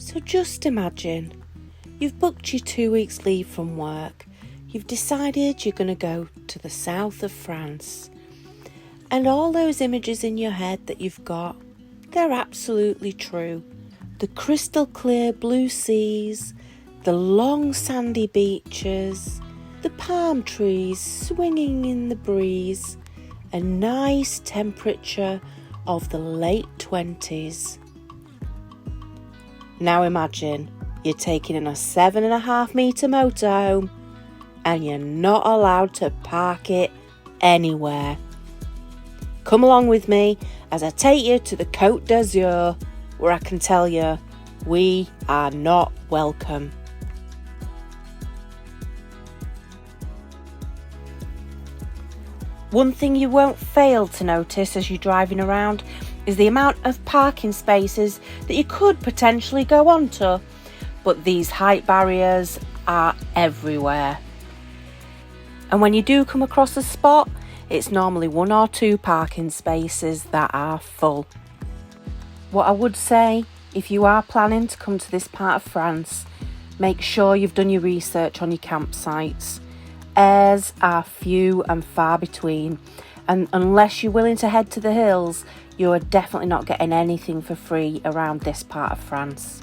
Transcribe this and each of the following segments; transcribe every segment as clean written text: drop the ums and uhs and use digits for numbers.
So just imagine, you've booked your 2 weeks leave from work, you've decided you're going to go to the south of France, and all those images in your head that you've got, they're absolutely true. The crystal clear blue seas, the long sandy beaches, the palm trees swinging in the breeze, a nice temperature of the late 20s. Now imagine you're taking in a 7.5 metre motorhome and you're not allowed to park it anywhere. Come along with me as I take you to the Cote D'Azur, where I can tell you we are not welcome. One thing you won't fail to notice as you're driving around is the amount of parking spaces that you could potentially go onto, but these height barriers are everywhere. And when you do come across a spot, it's normally 1 or 2 parking spaces that are full. What I would say, if you are planning to come to this part of France, make sure you've done your research on your campsites. Airs are few and far between, and unless you're willing to head to the hills, you are definitely not getting anything for free around this part of France.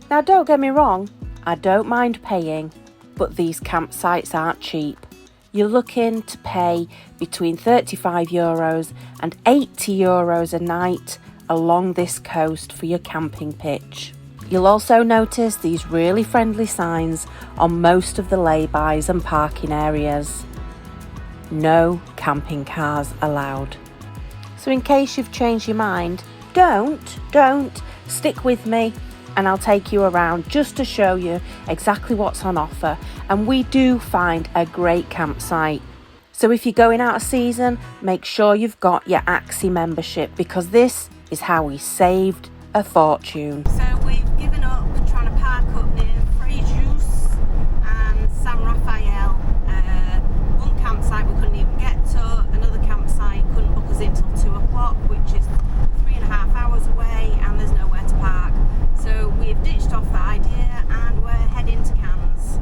Now don't get me wrong, I don't mind paying, but these campsites aren't cheap. You're looking to pay between €35 and €80 a night along this coast for your camping pitch. You'll also notice these really friendly signs on most of the lay-bys and parking areas. No camping cars allowed. So in case you've changed your mind, don't, stick with me and I'll take you around just to show you exactly what's on offer. And we do find a great campsite. So if you're going out of season, make sure you've got your Axi membership, because this is how we saved a fortune. So we've given up trying to park up near Frejus and St Raphael. One campsite we couldn't even get to, another campsite couldn't book us in till 2 o'clock, which is 3.5 hours away, and there's nowhere to park. So we've ditched off that idea and we're heading to Cannes.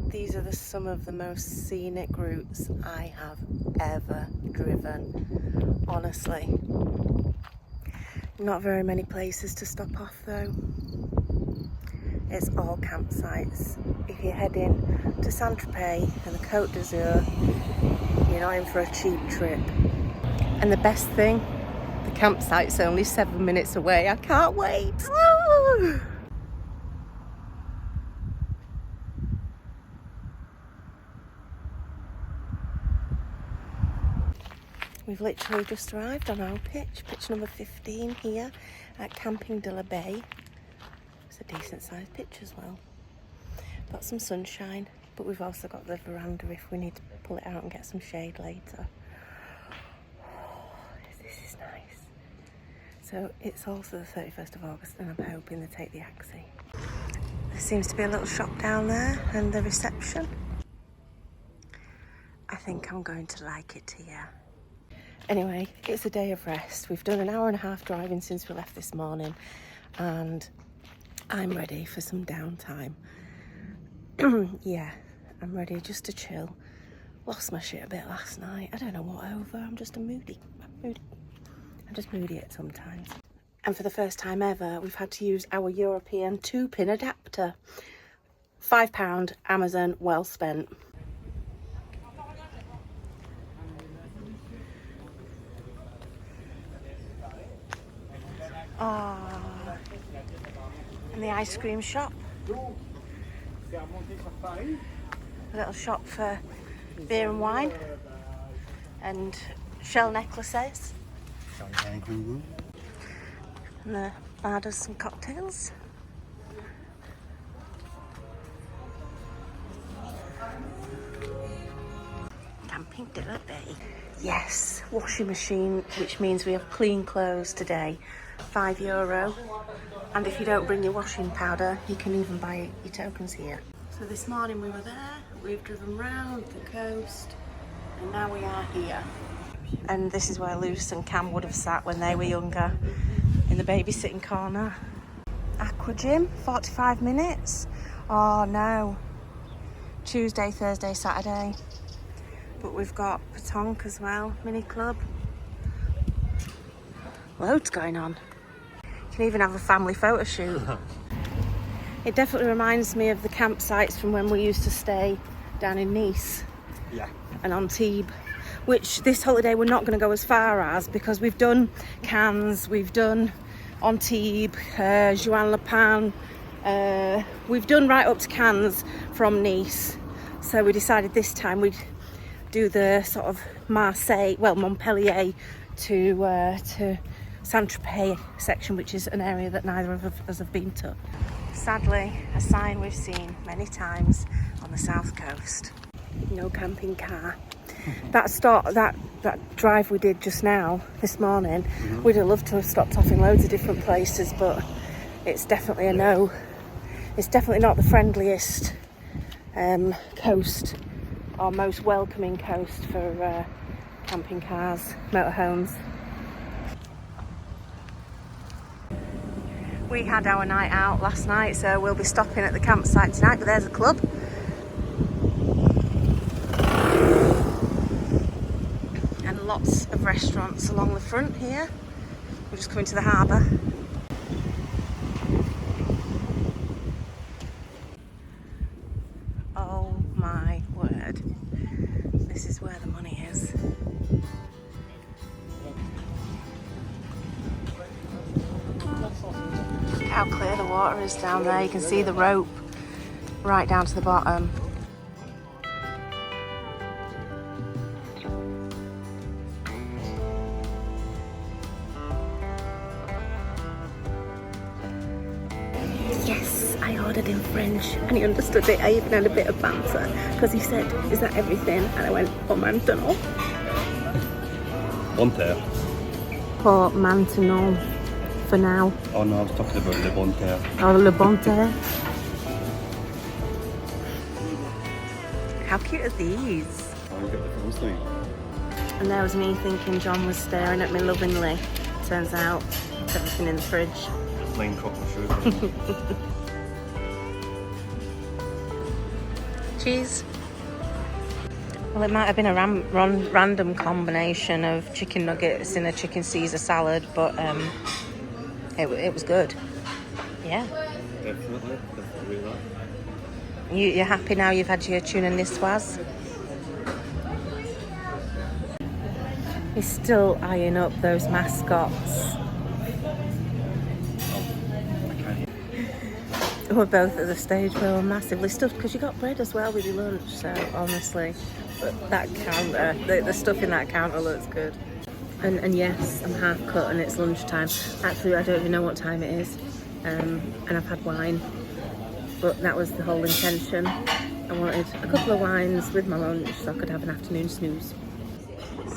These are some of the most scenic routes I have ever driven. Honestly, not very many places to stop off though. It's all campsites. If you're heading to St Tropez and the Cote D'Azur, you're not in for a cheap trip. And the best thing, the campsite's only 7 minutes away. I can't wait. Woo! We've literally just arrived on our pitch number 15 here at Camping de la Bay. It's a decent sized pitch as well. Got some sunshine, but we've also got the veranda if we need to pull it out and get some shade later. Oh, this is nice. So it's also the 31st of August and I'm hoping they take the Axi. There seems to be a little shop down there and the reception. I think I'm going to like it here. Anyway, it's a day of rest. We've done an 1.5 hours driving since we left this morning and I'm ready for some downtime. Yeah, I'm ready just to chill. Lost my shit a bit last night. I don't know what over. I'm just moody at sometimes. And for the first time ever, we've had to use our European 2-pin adapter. £5, Amazon, well spent. Oh, and the ice cream shop. A little shop for beer and wine and shell necklaces. And the bar does some cocktails. Camping de la Bay. Yes, washing machine, which means we have clean clothes today. €5. And if you don't bring your washing powder, you can even buy your tokens here. So this morning we were there, we've driven round the coast and now we are here. And this is where Luce and Cam would have sat when they were younger, in the babysitting corner. Aqua gym, 45 minutes. Oh no. Tuesday, Thursday, Saturday. But we've got petanque as well, mini club. Loads going on. You can even have a family photo shoot. It definitely reminds me of the campsites from when we used to stay down in Nice. Yeah. And Antibes, which this holiday we're not going to go as far as, because we've done Cannes, we've done Antibes, Juan-le-Pin, we've done right up to Cannes from Nice. So we decided this time we'd do the sort of Montpellier to St Tropez section, which is an area that neither of us have been to. Sadly, a sign we've seen many times on the south coast. No camping car. That drive we did just now, this morning, we'd have loved to have stopped off in loads of different places, but it's definitely a no. It's definitely not the friendliest coast or most welcoming coast for camping cars, motorhomes. We had our night out last night, so we'll be stopping at the campsite tonight, but there's a club. And lots of restaurants along the front here. We're just coming to the harbour. Oh my word. This is where the money is. Look how clear the water is down there. You can see the rope right down to the bottom. Yes, I ordered in French and he understood it. I even had a bit of banter because he said, "Is that everything?" And I went, "Oh, maintenant." Bon terre. For maintenant, for now. Oh no, I was talking about le bon terre. Oh, le bon terre. How cute are these? Oh, you get the Provence thing. And there was me thinking John was staring at me lovingly. Turns out it's everything in the fridge. Plain chocolate sugar. Cheese. Well, it might have been a random combination of chicken nuggets in a chicken Caesar salad, but it was good. Yeah. Definitely. You're happy now you've had your tuna niçoise? He's still eyeing up those mascots. We're both at the stage where we're massively stuffed because you got bread as well with your lunch, so honestly, but that counter, the stuff in that counter looks good. And yes, I'm half cut and it's lunchtime. Actually, I don't even know what time it is, and I've had wine, but that was the whole intention. I wanted a couple of wines with my lunch so I could have an afternoon snooze.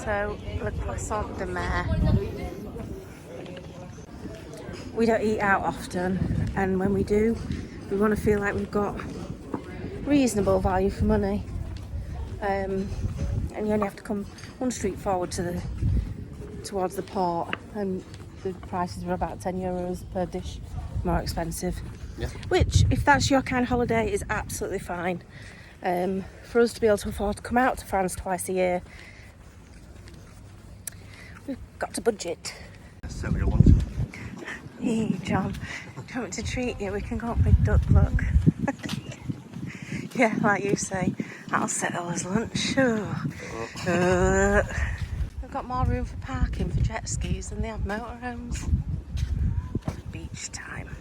So, le poisson de mer. We don't eat out often, and when we do, we want to feel like we've got reasonable value for money. And you only have to come one street forward towards the port, and the prices are about €10 per dish more expensive. Yeah. Which, if that's your kind of holiday, is absolutely fine. For us to be able to afford to come out to France twice a year, we've got to budget. Set me your lunch. Hey, John, do you want me to treat you? We can go up with duck luck. Yeah, like you say, I'll settle as lunch, sure. They've got more room for parking for jet skis than they have motorhomes. Beach time.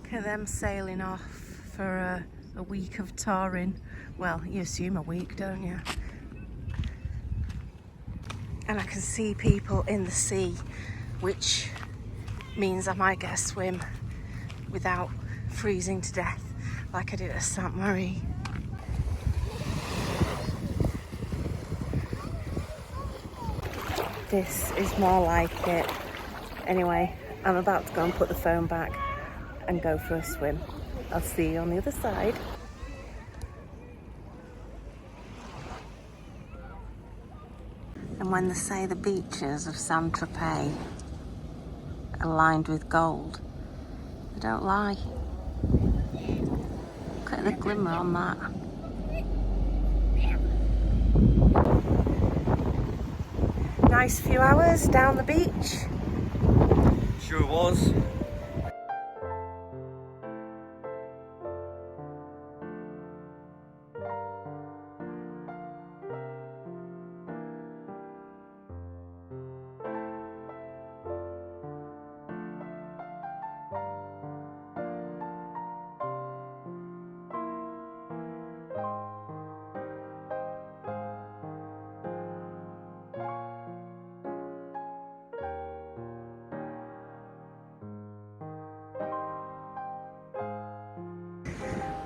Look at them sailing off for a week of touring. Well, you assume a week, don't you? And I can see people in the sea, which means I might get a swim without freezing to death like I did at Sainte Marie. This is more like it. Anyway, I'm about to go and put the phone back and go for a swim. I'll see you on the other side. And when they say the beaches of St Tropez are lined with gold, they don't lie. Look at the glimmer on that. Nice few hours down the beach. Sure was.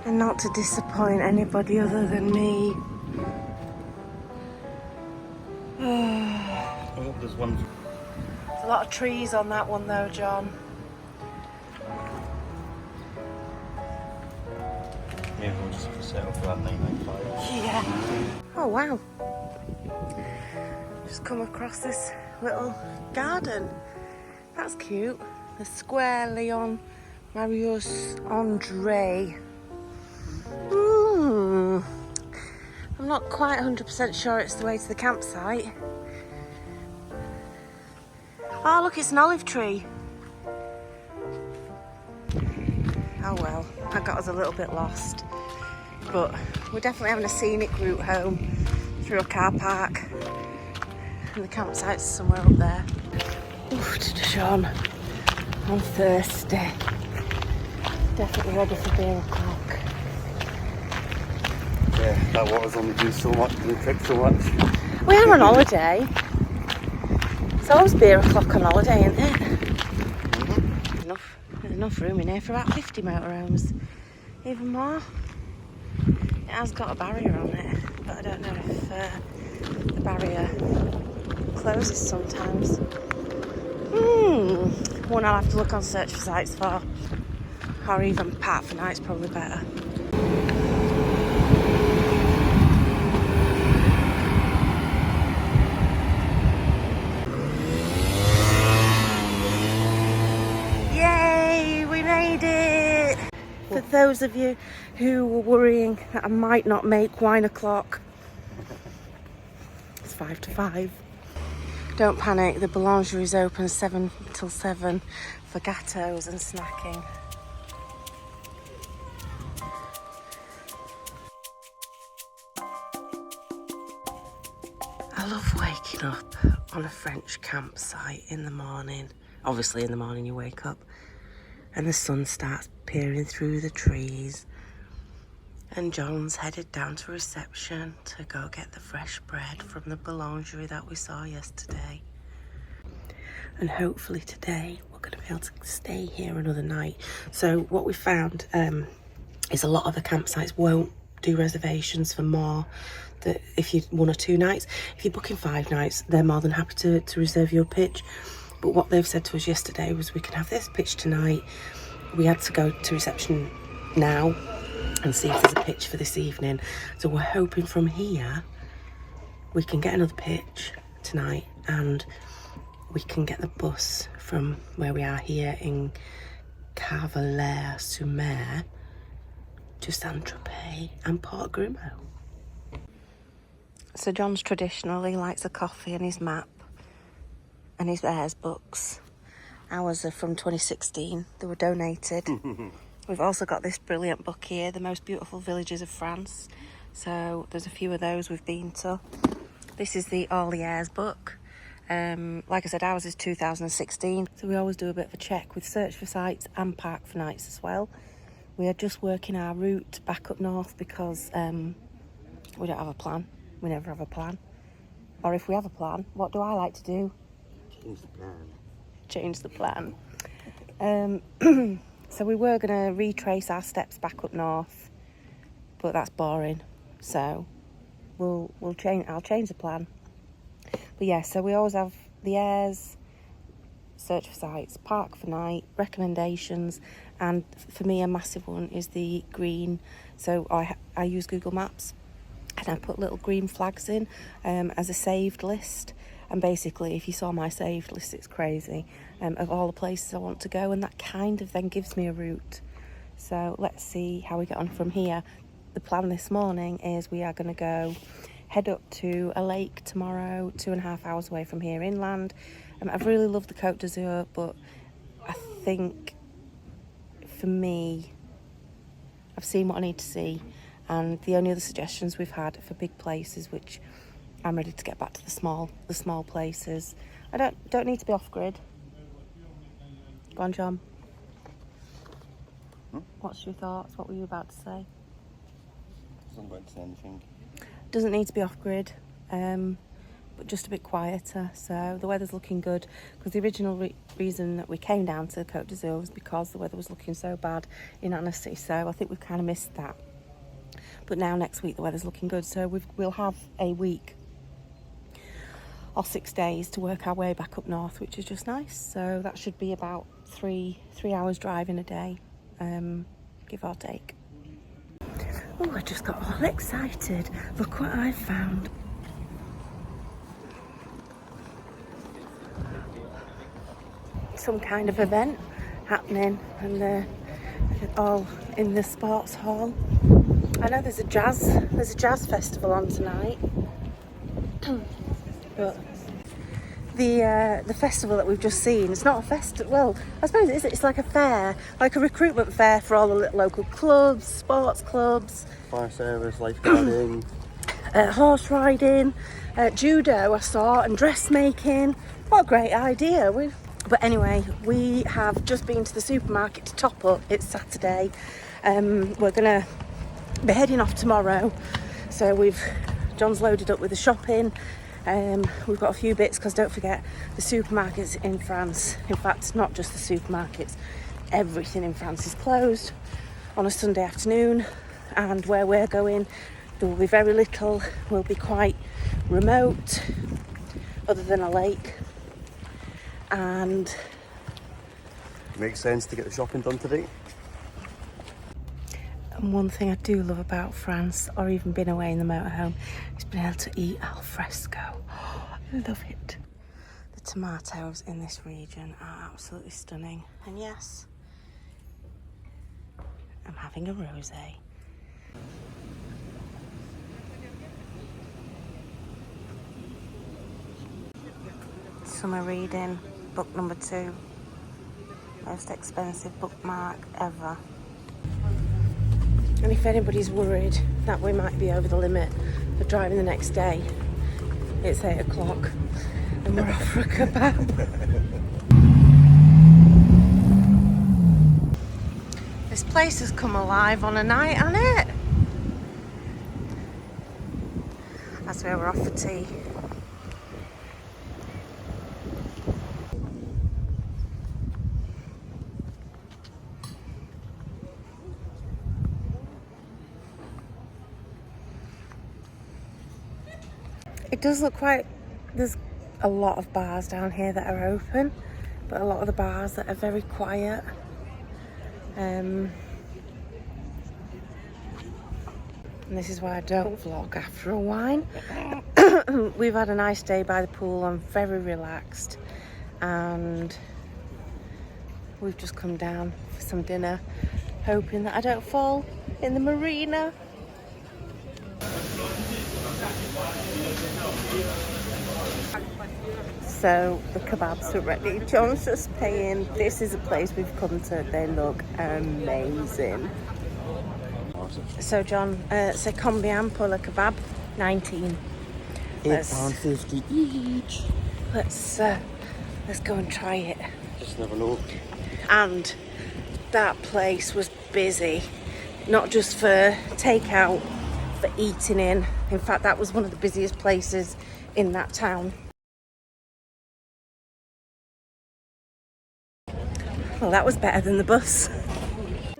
And not to disappoint anybody other than me. Oh, there's one. There's a lot of trees on that one though, John. Maybe we'll just have to settle for that 995. Yeah. Oh wow. Just come across this little garden. That's cute. The Square Leon Marius Andre. I'm not quite 100% sure it's the way to the campsite. Oh look, it's an olive tree. Oh well, that got us a little bit lost. But we're definitely having a scenic route home through a car park. And the campsite's somewhere up there. Oof, Sean, I'm thirsty. Definitely ready for beer o'clock. Yeah, that water's only do so much, doesn't take so much. We are on holiday. It's always beer o'clock on holiday, isn't it? Mm-hmm. There's enough room in here for about 50 motorhomes. Even more. It has got a barrier on it, but I don't know if the barrier closes sometimes. One I'll have to look on search for sites for. Or even park for night's probably better. Yay, we made it! For those of you who were worrying that I might not make wine o'clock, it's 5 to 5. Don't panic, the boulangerie is open 7 till 7 for gâteaux and snacking. I love waking up on a French campsite in the morning. Obviously in the morning you wake up and the sun starts peering through the trees, and John's headed down to reception to go get the fresh bread from the boulangerie that we saw yesterday. And hopefully today we're going to be able to stay here another night. So what we found is a lot of the campsites won't do reservations for more. That if you 1 or 2 nights, if you're booking 5 nights, they're more than happy to reserve your pitch. But what they've said to us yesterday was we can have this pitch tonight. We had to go to reception now and see if there's a pitch for this evening. So we're hoping from here we can get another pitch tonight, and we can get the bus from where we are here in Cavalaire-sur-Mer to St Tropez and Port Grimaud. So John's traditionally likes a coffee and his map and his Ayres books. Ours are from 2016. They were donated. We've also got this brilliant book here, The Most Beautiful Villages of France. So there's a few of those we've been to. This is the All the Ayres book. Like I said, ours is 2016. So we always do a bit of a check with search for sites and park for nights as well. We are just working our route back up north because we don't have a plan. We never have a plan. Or if we have a plan, what do I like to do? Change the plan. So we were going to retrace our steps back up north, but that's boring. So we'll change. I'll change the plan. But yeah, so we always have the Ayres, search for sites, park for night, recommendations, and for me a massive one is the green. So I use Google Maps. and I put little green flags in as a saved list. And basically, if you saw my saved list, it's crazy, of all the places I want to go, and that kind of then gives me a route. So let's see how we get on from here. The plan this morning is we are going to head up to a lake tomorrow, 2.5 hours away from here inland. I've really loved the Cote D'Azur, but I think for me, I've seen what I need to see, and the only other suggestions we've had for big places, which I'm ready to get back to the small places. I don't need to be off grid. Go on, John. What's your thoughts? What were you about to say? I'm going to say anything. Doesn't need to be off grid, but just a bit quieter. So the weather's looking good, because the original reason that we came down to Cote D'Azur was because the weather was looking so bad in Annecy. So I think we've kind of missed that. But now next week the weather's looking good, so we'll have a week or 6 days to work our way back up north, which is just nice. So that should be about three hours driving a day, give or take. Oh, I just got all excited. Look what I found. Some kind of event happening, and they're all in the sports hall. I know there's a jazz festival on tonight. But the festival that we've just seen, it's not a festival. Well, I suppose it is. It's like a fair, like a recruitment fair for all the local clubs, sports clubs, Fire service, lifeguarding, horse riding, judo I saw, and dressmaking. What a great idea! But anyway, we have just been to the supermarket to top up. It's Saturday. We're gonna be heading off tomorrow, so John's loaded up with the shopping. We've got a few bits, because don't forget, the supermarkets in France, in fact not just the supermarkets, everything in France is closed on a Sunday afternoon, and where we're going there will be very little. We'll be quite remote, other than a lake, and makes sense to get the shopping done today. And one thing I do love about France, or even being away in the motorhome, is being able to eat al fresco. Oh, I love it. The tomatoes in this region are absolutely stunning. And yes, I'm having a rosé. Summer reading, book number 2. Most expensive bookmark ever. And if anybody's worried that we might be over the limit for driving the next day, it's 8 o'clock and we're off for a kebab. This place has come alive on a night, hasn't it? That's where we're off for tea. It does look quite, there's a lot of bars down here that are open, but a lot of the bars that are very quiet. And this is why I don't vlog after a wine. We've had a nice day by the pool. I'm very relaxed, and we've just come down for some dinner, hoping that I don't fall in the marina. So the kebabs are ready. John's just paying. This is a place we've come to. They look amazing. So John, c'est combien pour le kebab? 19. £8.50 each. Let's go and try it. Just never know. And that place was busy, not just for takeout, for eating in. In fact, that was one of the busiest places in that town. Well, that was better than the bus.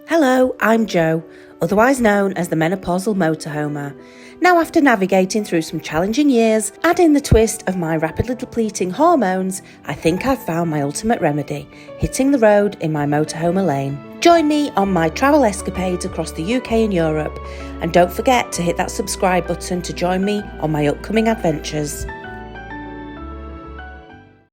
Hello, I'm Jo, otherwise known as the menopausal motorhomer. Now, after navigating through some challenging years, add in the twist of my rapidly depleting hormones, I think I've found my ultimate remedy, hitting the road in my motorhomer lane. Join me on my travel escapades across the UK and Europe, and don't forget to hit that subscribe button to join me on my upcoming adventures.